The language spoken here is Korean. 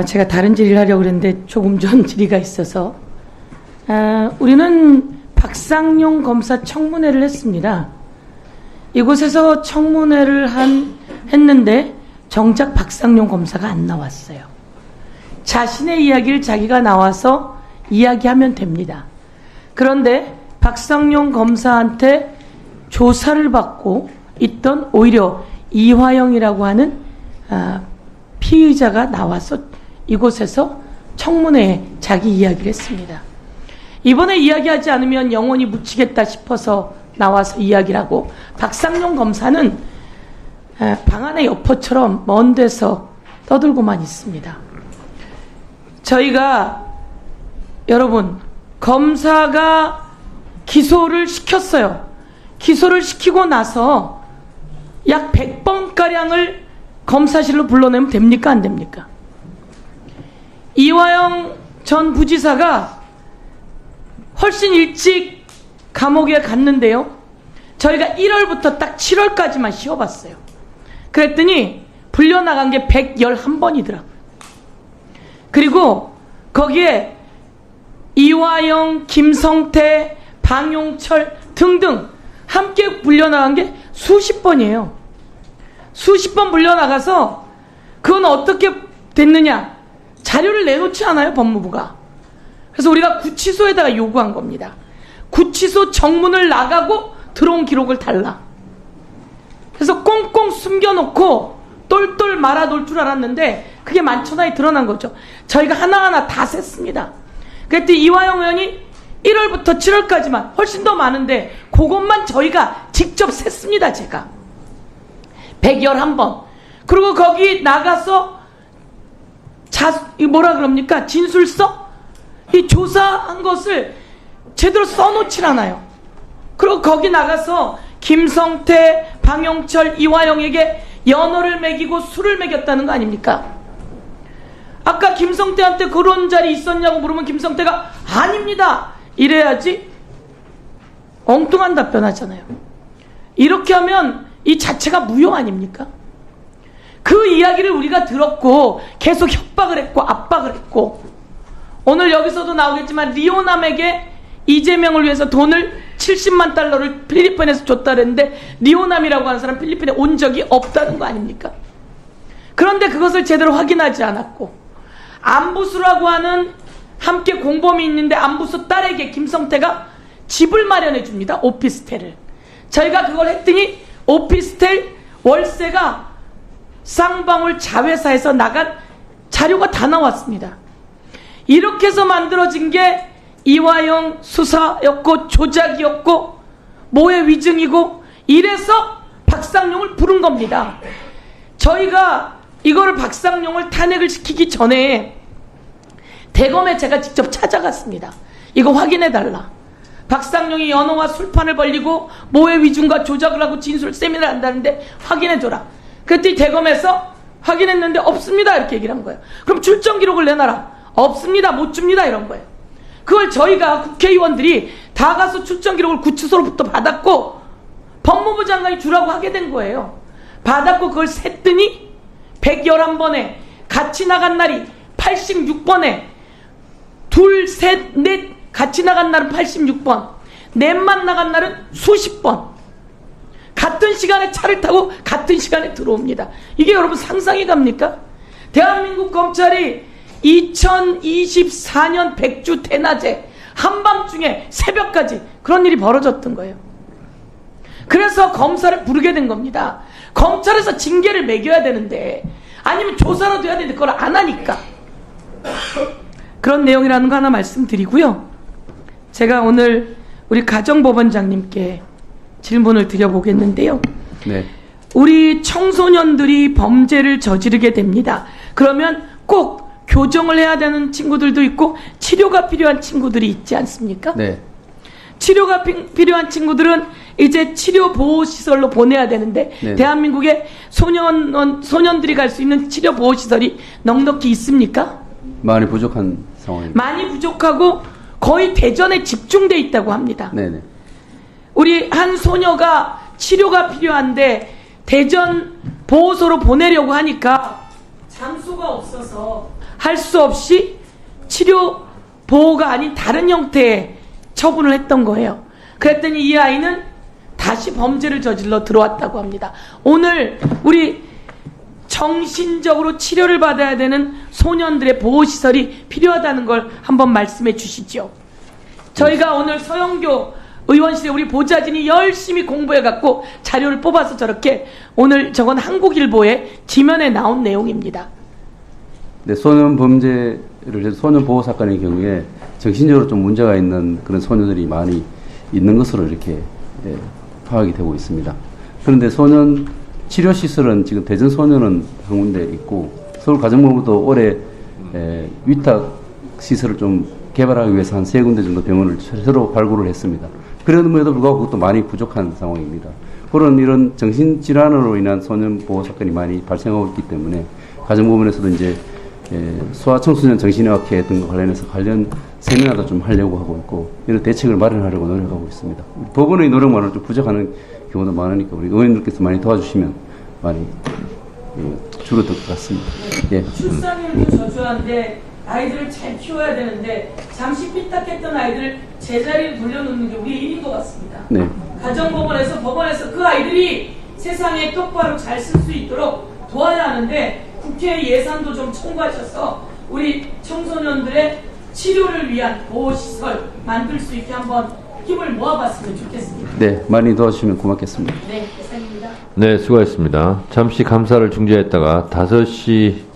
제가 다른 질의를 하려고 그랬는데 조금 전 질의가 있어서 우리는 박상용 검사 청문회를 했습니다. 이곳에서 청문회를 했는데 정작 박상용 검사가 안 나왔어요. 자신의 이야기를 자기가 나와서 이야기하면 됩니다. 그런데 박상용 검사한테 조사를 받고 있던 오히려 이화영이라고 하는 피의자가 나와서 이곳에서 청문회에 자기 이야기를 했습니다. 이번에 이야기하지 않으면 영원히 묻히겠다 싶어서 나와서 이야기를 하고, 박상용 검사는 방 안의 여포처럼 먼 데서 떠들고만 있습니다. 저희가, 여러분, 검사가 기소를 시켰어요. 기소를 시키고 나서 약 100번가량을 검사실로 불러내면 됩니까? 안 됩니까? 이화영 전 부지사가 훨씬 일찍 감옥에 갔는데요. 저희가 1월부터 딱 7월까지만 쉬어봤어요. 그랬더니 불려나간 게 111번이더라고요. 그리고 거기에 이화영, 김성태, 방용철 등등 함께 불려나간 게 수십 번이에요. 수십 번 불려나가서 그건 어떻게 됐느냐, 자료를 내놓지 않아요, 법무부가. 그래서 우리가 구치소에다가 요구한 겁니다. 구치소 정문을 나가고 들어온 기록을 달라. 그래서 꽁꽁 숨겨놓고 똘똘 말아놓을 줄 알았는데 그게 만천하에 드러난 거죠. 저희가 하나하나 다 셌습니다. 그랬더니 이화영 의원이 1월부터 7월까지만, 훨씬 더 많은데 그것만 저희가 직접 셌습니다. 제가 111번. 그리고 거기 나가서 뭐라 그럽니까? 진술서? 이 조사한 것을 제대로 써놓질 않아요. 그리고 거기 나가서 김성태, 방용철, 이화영에게 연어를 먹이고 술을 먹였다는 거 아닙니까? 아까 김성태한테 그런 자리 있었냐고 물으면 김성태가 아닙니다 이래야지 엉뚱한 답변하잖아요. 이렇게 하면 이 자체가 무효 아닙니까? 그 이야기를 우리가 들었고 계속 협박을 했고 압박을 했고, 오늘 여기서도 나오겠지만 리오남에게 이재명을 위해서 돈을 70만 달러를 필리핀에서 줬다 그랬는데 리오남이라고 하는 사람 필리핀에 온 적이 없다는 거 아닙니까? 그런데 그것을 제대로 확인하지 않았고, 안부수라고 하는 함께 공범이 있는데 안부수 딸에게 김성태가 집을 마련해 줍니다. 오피스텔을. 저희가 그걸 했더니 오피스텔 월세가 쌍방울 자회사에서 나간 자료가 다 나왔습니다. 이렇게 해서 만들어진 게 이화영 수사였고 조작이었고 모해 위증이고, 이래서 박상용을 부른 겁니다. 저희가 이거를 박상용을 탄핵을 시키기 전에 대검에 제가 직접 찾아갔습니다. 이거 확인해달라. 박상용이 연어와 술판을 벌리고 모해 위증과 조작을 하고 진술 세미나를 한다는데 확인해줘라. 그랬더니 대검에서 확인했는데 없습니다 이렇게 얘기를 한 거예요. 그럼 출정 기록을 내놔라. 없습니다, 못 줍니다 이런 거예요. 그걸 저희가 국회의원들이 다 가서 출정 기록을 구치소로부터 받았고 법무부 장관이 주라고 하게 된 거예요. 받았고 그걸 셌더니 111번에 같이 나간 날이 86번에 둘, 셋, 넷 같이 나간 날은 86번, 넷만 나간 날은 수십 번. 같은 시간에 차를 타고 같은 시간에 들어옵니다. 이게 여러분 상상이 갑니까? 대한민국 검찰이 2024년 백주 대낮에 한밤중에 새벽까지 그런 일이 벌어졌던 거예요. 그래서 검사를 부르게 된 겁니다. 검찰에서 징계를 매겨야 되는데, 아니면 조사라도 해야 되는데 그걸 안 하니까. 그런 내용이라는 거 하나 말씀드리고요. 제가 오늘 우리 가정법원장님께 질문을 드려보겠는데요. 네. 우리 청소년들이 범죄를 저지르게 됩니다. 그러면 꼭 교정을 해야 되는 친구들도 있고 치료가 필요한 친구들이 있지 않습니까? 네. 치료가 필요한 친구들은 이제 치료보호시설로 보내야 되는데, 네. 대한민국에 소년들이 갈 수 있는 치료보호시설이 넉넉히 있습니까? 많이 부족한 상황입니다. 많이 부족하고 거의 대전에 집중돼 있다고 합니다. 네네. 우리 한 소녀가 치료가 필요한데 대전 보호소로 보내려고 하니까 장소가 없어서 할 수 없이 치료 보호가 아닌 다른 형태의 처분을 했던 거예요. 그랬더니 이 아이는 다시 범죄를 저질러 들어왔다고 합니다. 오늘 우리 정신적으로 치료를 받아야 되는 소년들의 보호시설이 필요하다는 걸 한번 말씀해 주시죠. 저희가 오늘 서영교 의원실에 우리 보좌진이 열심히 공부해갖고 자료를 뽑아서 저렇게 오늘 저건 한국일보의 지면에 나온 내용입니다. 네, 소년 범죄를 해서 소년 보호 사건의 경우에 정신적으로 좀 문제가 있는 그런 소녀들이 많이 있는 것으로 이렇게 파악이 되고 있습니다. 그런데 소년 치료 시설은 지금 대전 소년은 한 군데 있고 서울 가정법원도 올해 위탁 시설을 좀 개발하기 위해서 한 3군데 정도 병원을 새로 발굴을 했습니다. 그럼에도 불구하고 그것도 많이 부족한 상황입니다. 그런 이런 정신질환으로 인한 소년 보호 사건이 많이 발생하고 있기 때문에 가정법원에서도 이제 소아청소년 정신의학회 등과 관련해서 관련 세미나도 좀 하려고 하고 있고 이런 대책을 마련하려고 노력하고 있습니다. 법원의 노력만으로 좀 부족하는 경우도 많으니까 우리 의원님께서 많이 도와주시면 많이 줄어들 것 같습니다. 예. 출산율도 저조한데 아이들을 잘 키워야 되는데 잠시 삐딱했던 아이들을 제자리에 돌려놓는 게 우리의 일인 것 같습니다. 네. 가정법원에서 법원에서 그 아이들이 세상에 똑바로 잘 쓸 수 있도록 도와야 하는데 국회 예산도 좀 청구하셔서 우리 청소년들의 치료를 위한 보호시설 만들 수 있게 한번 힘을 모아봤으면 좋겠습니다. 네, 많이 도와주시면 고맙겠습니다. 네, 이상입니다. 네, 수고하셨습니다. 잠시 감사를 중지했다가 5시